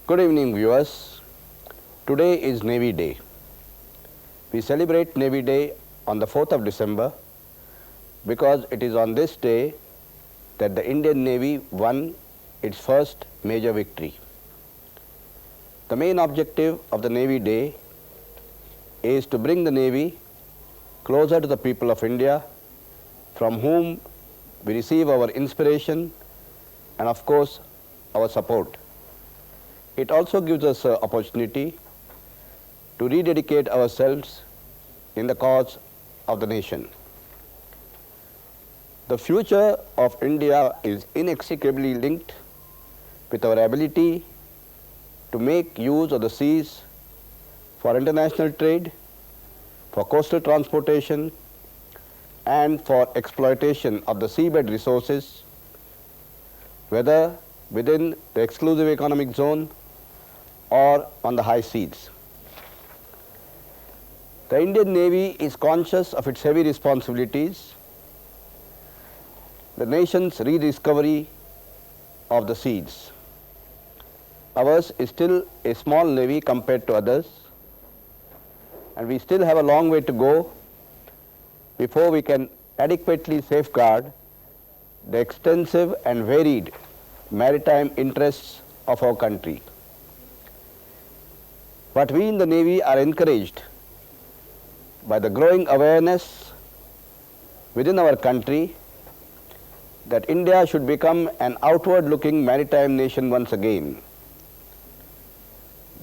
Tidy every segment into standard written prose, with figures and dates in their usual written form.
Good evening, viewers. Today is Navy Day. We celebrate Navy Day on the 4th of December because it is on this day that the Indian Navy won its first major victory. The main objective of the Navy Day is to bring the Navy closer to the people of India, from whom we receive our inspiration and, of course, our support. It also gives us an opportunity to rededicate ourselves in the cause of the nation. The future of India is inextricably linked with our ability to make use of the seas for international trade, for coastal transportation, and for exploitation of the seabed resources, whether within the exclusive economic zone or on the high seas. The Indian Navy is conscious of its heavy responsibilities, the nation's rediscovery of the seas. Ours is still a small navy compared to others, and we still have a long way to go before we can adequately safeguard the extensive and varied maritime interests of our country. But we in the Navy are encouraged by the growing awareness within our country that India should become an outward-looking maritime nation once again.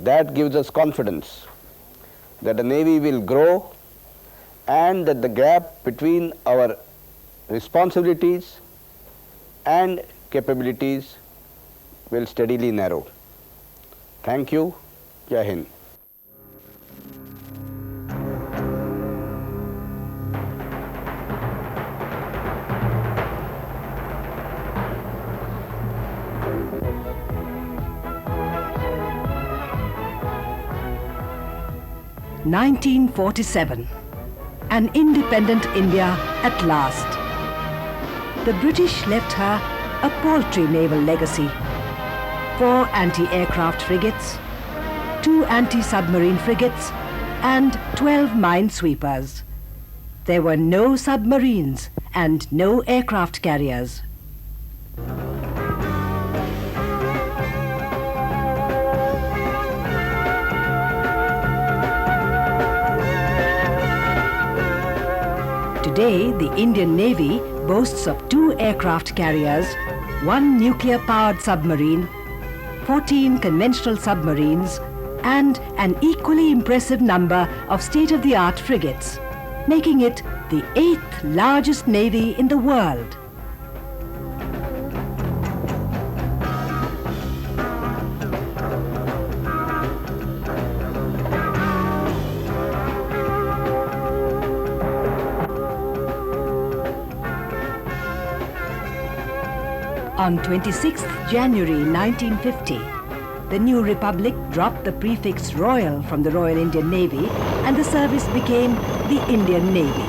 That gives us confidence that the Navy will grow and that the gap between our responsibilities and capabilities will steadily narrow. Thank you. Jai Hind. (1947). An independent India at last. The British left her a paltry naval legacy: 4 anti-aircraft frigates, 2 anti-submarine frigates, and 12 minesweepers. There were no submarines and no aircraft carriers. Today, the Indian Navy boasts of 2 aircraft carriers, 1 nuclear-powered submarine, 14 conventional submarines, and an equally impressive number of state-of-the-art frigates, making it the 8th largest navy in the world. On 26th January 1950, the new republic dropped the prefix Royal from the Royal Indian Navy and the service became the Indian Navy.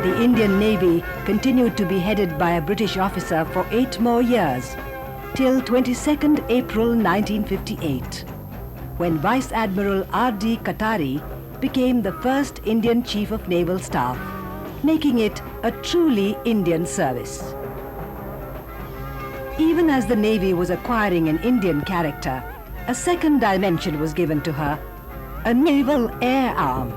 The Indian Navy continued to be headed by a British officer for 8 more years, till 22nd April 1958, when Vice Admiral R.D. Katari became the first Indian Chief of Naval Staff, making it a truly Indian service. Even as the Navy was acquiring an Indian character, a second dimension was given to her: a naval air arm.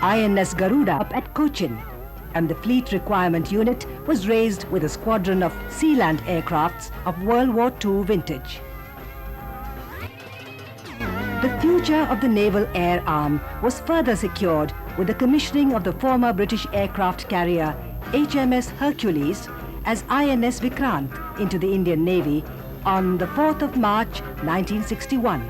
INS Garuda up at Cochin, and the Fleet Requirement Unit was raised with a squadron of Sealand aircrafts of World War II vintage. The future of the Naval Air Arm was further secured with the commissioning of the former British aircraft carrier HMS Hercules as INS Vikrant into the Indian Navy on the 4th of March 1961.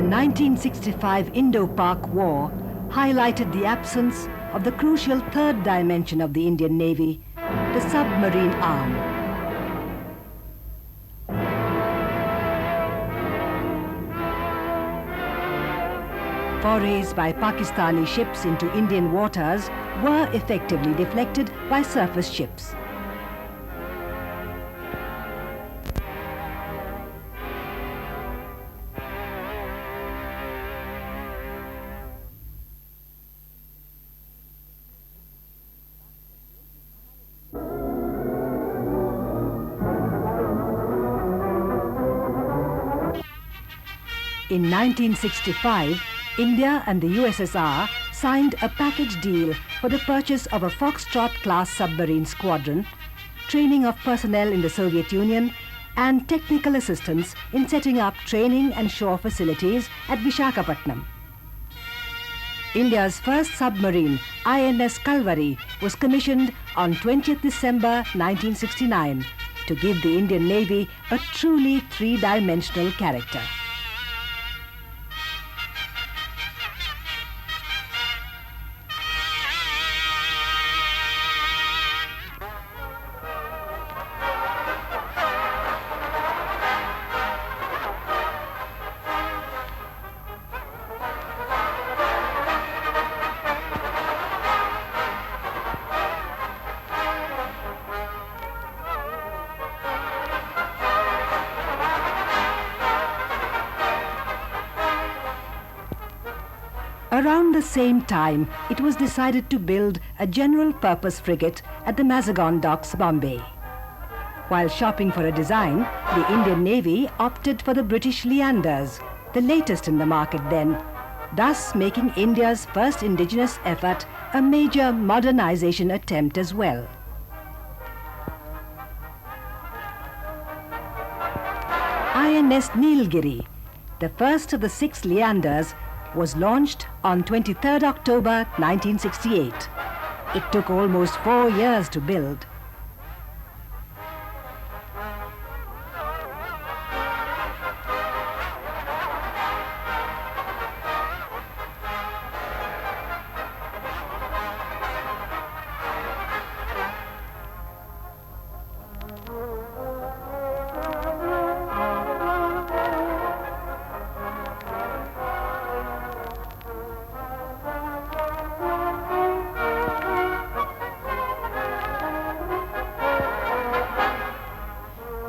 1965 Indo-Pak War highlighted the absence of the crucial third dimension of the Indian Navy, the submarine arm. Forays by Pakistani ships into Indian waters were effectively deflected by surface ships. In 1965, India and the USSR signed a package deal for the purchase of a Foxtrot-class submarine squadron, training of personnel in the Soviet Union, and technical assistance in setting up training and shore facilities at Visakhapatnam. India's first submarine, INS Kalvari, was commissioned on 20th December 1969 to give the Indian Navy a truly three-dimensional character. Around the same time, it was decided to build a general-purpose frigate at the Mazagon Docks, Bombay. While shopping for a design, the Indian Navy opted for the British Leanders, the latest in the market then, thus making India's first indigenous effort a major modernization attempt as well. INS Nilgiri, the first of the 6 Leanders, was launched on 23rd October 1968. It took almost 4 years to build.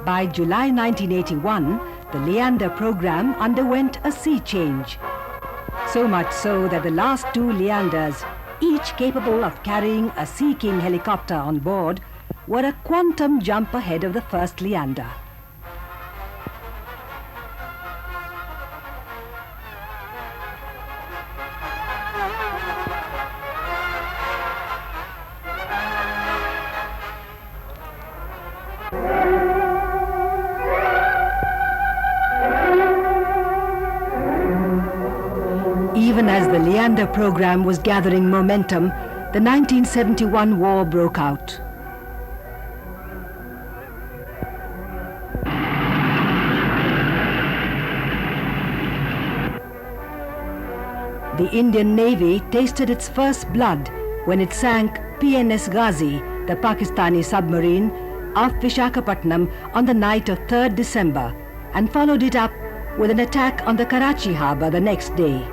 By July 1981, the Leander program underwent a sea change. So much so that the last 2 Leanders, each capable of carrying a Sea King helicopter on board, were a quantum jump ahead of the first Leander. Even as the Leander program was gathering momentum, the 1971 war broke out. The Indian Navy tasted its first blood when it sank PNS Ghazi, the Pakistani submarine, off Visakhapatnam on the night of 3rd December and followed it up with an attack on the Karachi harbour the next day.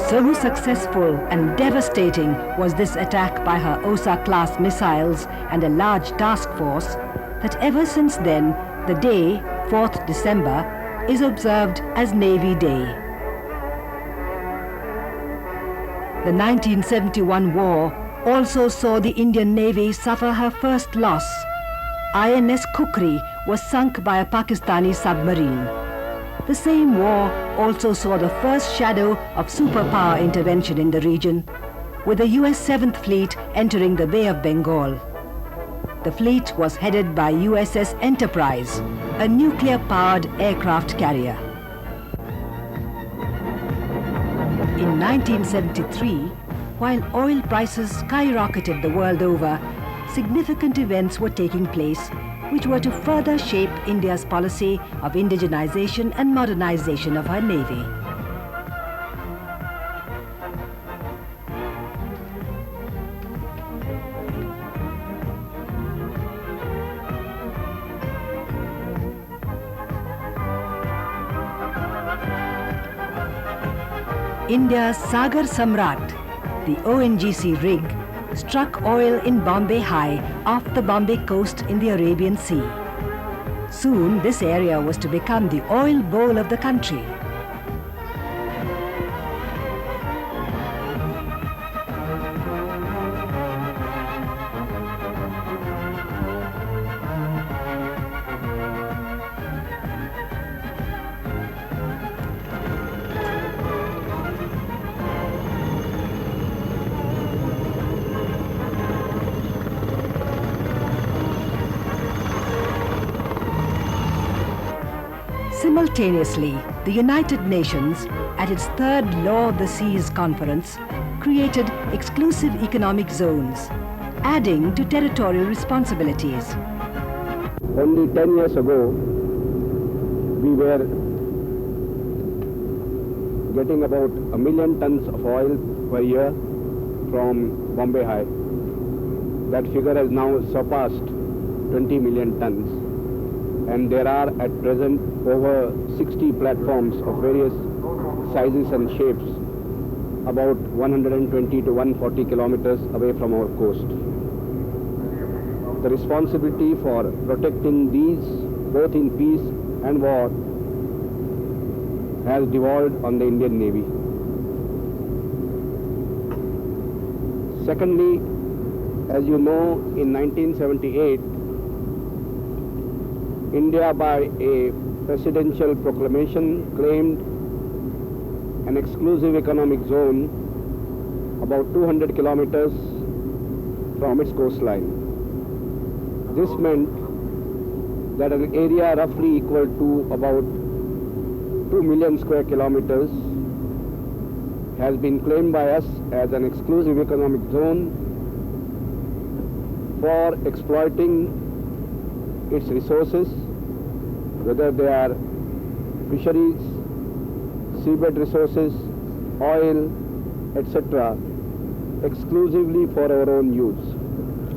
So successful and devastating was this attack by her OSA-class missiles and a large task force that ever since then, the day, 4th December, is observed as Navy Day. The 1971 war also saw the Indian Navy suffer her first loss. INS Kukri was sunk by a Pakistani submarine. The same war also saw the first shadow of superpower intervention in the region. with the US 7th Fleet entering the Bay of Bengal. The fleet was headed by USS Enterprise, a nuclear-powered aircraft carrier. In 1973, while oil prices skyrocketed the world over, significant events were taking place which were to further shape India's policy of indigenization and modernization of her navy. India's Sagar Samrat, the ONGC rig, struck oil in Bombay High off the Bombay coast in the Arabian Sea. Soon this area was to become the oil bowl of the country. Simultaneously, the United Nations, at its third Law of the Seas conference, created exclusive economic zones, adding to territorial responsibilities. Only 10 years ago, we were getting about 1 million tons of oil per year from Bombay High. That figure has now surpassed 20 million tons. And there are at present over 60 platforms of various sizes and shapes about 120 to 140 kilometers away from our coast. The responsibility for protecting these, both in peace and war, has devolved on the Indian Navy. Secondly, as you know, in 1978, India, by a presidential proclamation, claimed an exclusive economic zone about 200 kilometers from its coastline. This meant that an area roughly equal to about 2 million square kilometers has been claimed by us as an exclusive economic zone for exploiting its resources, whether they are fisheries, seabed resources, oil, etc., exclusively for our own use.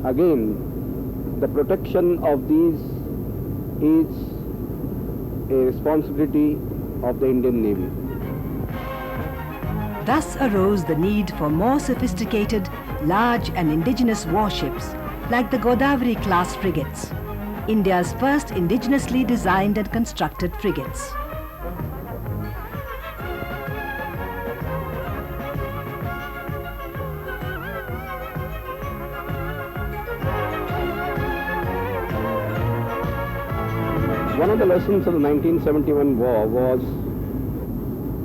Again, the protection of these is a responsibility of the Indian Navy. Thus arose the need for more sophisticated, large and indigenous warships like the Godavari class frigates, India's first indigenously designed and constructed frigates. One of the lessons of the 1971 war was,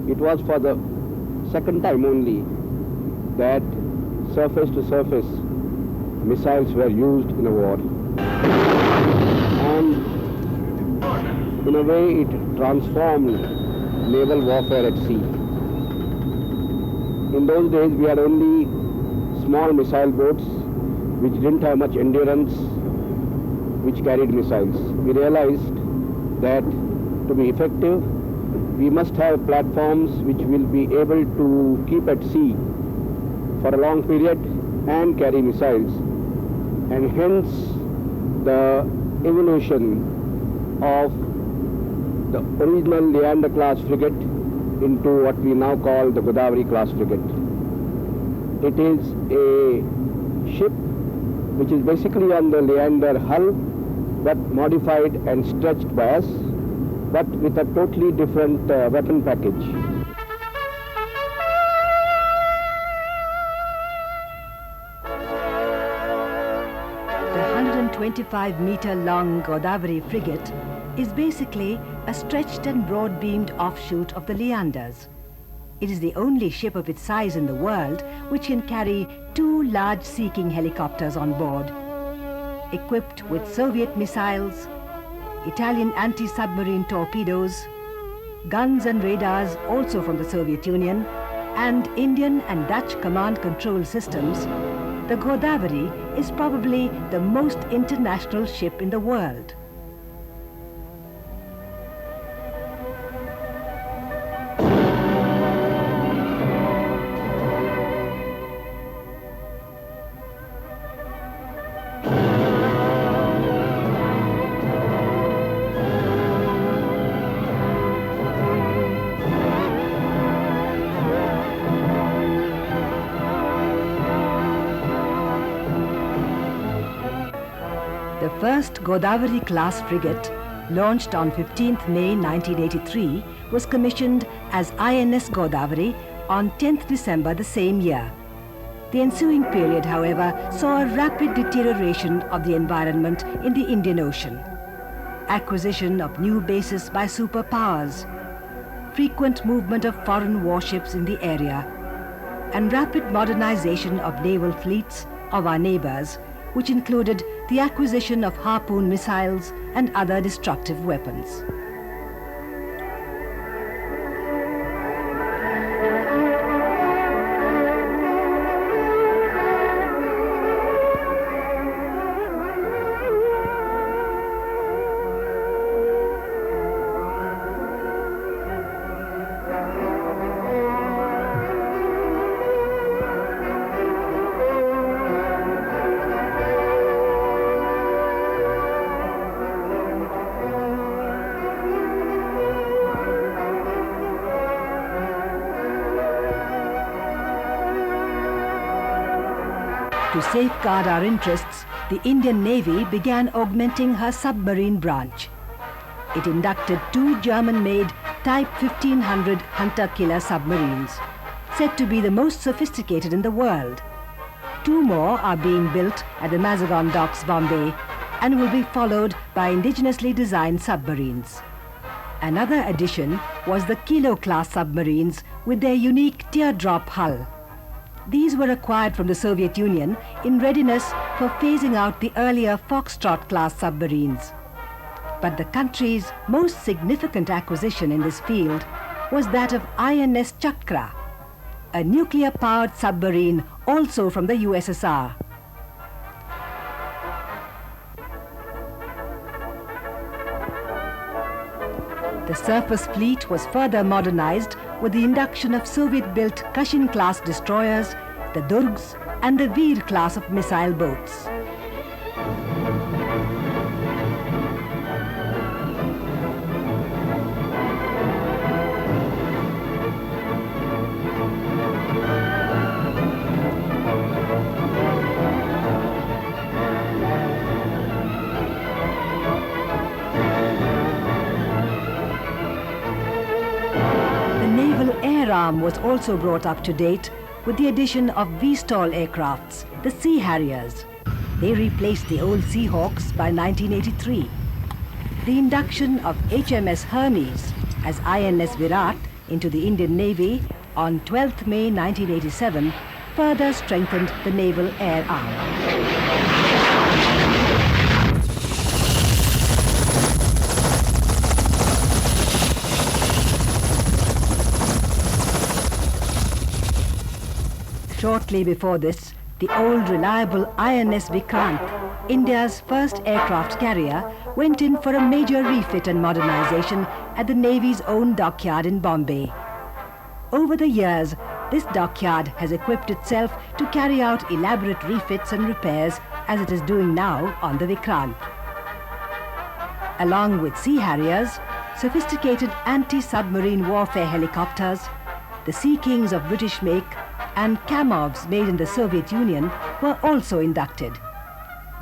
it was for the second time only that surface-to-surface missiles were used in a war. And in a way it transformed naval warfare at sea. In those days we had only small missile boats which didn't have much endurance, which carried missiles. We realized that to be effective, we must have platforms which will be able to keep at sea for a long period and carry missiles. And hence the evolution of the original Leander class frigate into what we now call the Godavari class frigate. It is a ship which is basically on the Leander hull, but modified and stretched by us, but with a totally different weapon package. The 125-meter-long Godavari frigate is basically a stretched and broad-beamed offshoot of the Leanders. It is the only ship of its size in the world which can carry 2 large Sea King helicopters on board. Equipped with Soviet missiles, Italian anti-submarine torpedoes, guns and radars also from the Soviet Union, and Indian and Dutch command control systems, the Godavari is probably the most international ship in the world. The first Godavari-class frigate, launched on 15th May 1983, was commissioned as INS Godavari on 10th December the same year. The ensuing period, however, saw a rapid deterioration of the environment in the Indian Ocean. Acquisition of new bases by superpowers, frequent movement of foreign warships in the area, and rapid modernization of naval fleets of our neighbors, which included the acquisition of harpoon missiles and other destructive weapons. To safeguard our interests, the Indian Navy began augmenting her submarine branch. It inducted 2 German-made Type 1500 hunter-killer submarines, said to be the most sophisticated in the world. 2 more are being built at the Mazagon Docks, Bombay, and will be followed by indigenously designed submarines. Another addition was the Kilo-class submarines with their unique teardrop hull. These were acquired from the Soviet Union in readiness for phasing out the earlier Foxtrot-class submarines. But the country's most significant acquisition in this field was that of INS Chakra, a nuclear-powered submarine also from the USSR. The surface fleet was further modernized with the induction of Soviet-built Kashin-class destroyers, the Durgs, and the Veer class of missile boats. Arm was also brought up to date with the addition of VSTOL aircrafts, the Sea Harriers. They replaced the old Seahawks by 1983. The induction of HMS Hermes as INS Virat into the Indian Navy on 12th May 1987 further strengthened the naval air arm. Shortly before this, the old reliable INS Vikrant, India's first aircraft carrier, went in for a major refit and modernization at the Navy's own dockyard in Bombay. Over the years, this dockyard has equipped itself to carry out elaborate refits and repairs as it is doing now on the Vikrant. Along with Sea Harriers, sophisticated anti-submarine warfare helicopters, the Sea Kings of British make, and Kamovs made in the Soviet Union were also inducted.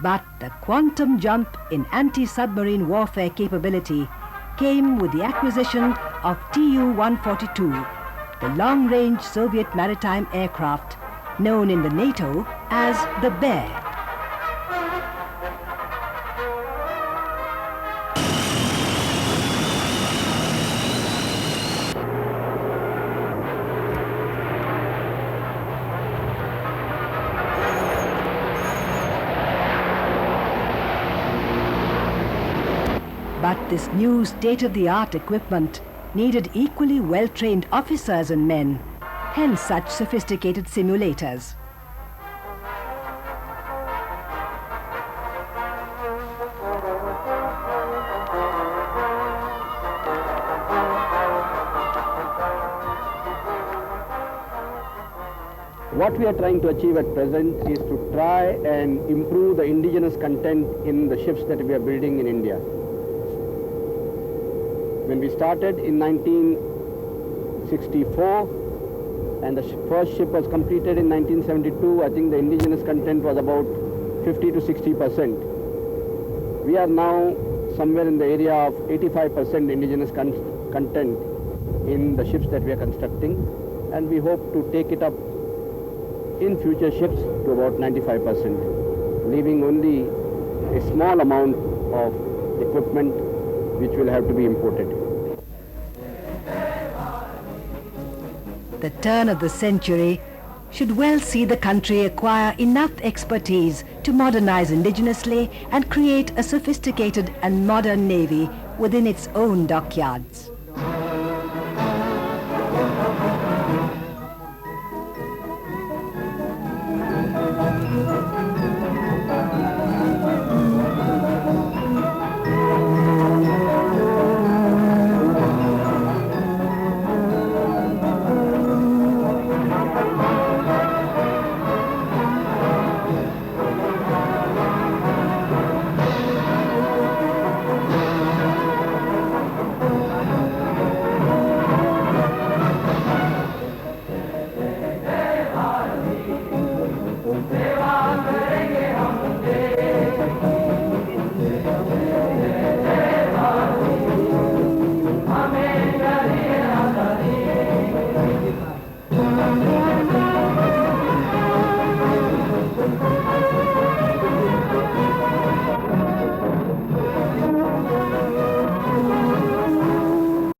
But the quantum jump in anti-submarine warfare capability came with the acquisition of Tu-142, the long-range Soviet maritime aircraft known in the NATO as the Bear. this new state-of-the-art equipment needed equally well-trained officers and men, hence such sophisticated simulators. What we are trying to achieve at present is to try and improve the indigenous content in the ships that we are building in India. When we started in 1964 and the first ship was completed in 1972, I think the indigenous content was about 50 to 60%. We are now somewhere in the area of 85% indigenous content in the ships that we are constructing, and we hope to take it up in future ships to about 95%, leaving only a small amount of equipment which will have to be imported. The turn of the century should well see the country acquire enough expertise to modernize indigenously and create a sophisticated and modern navy within its own dockyards.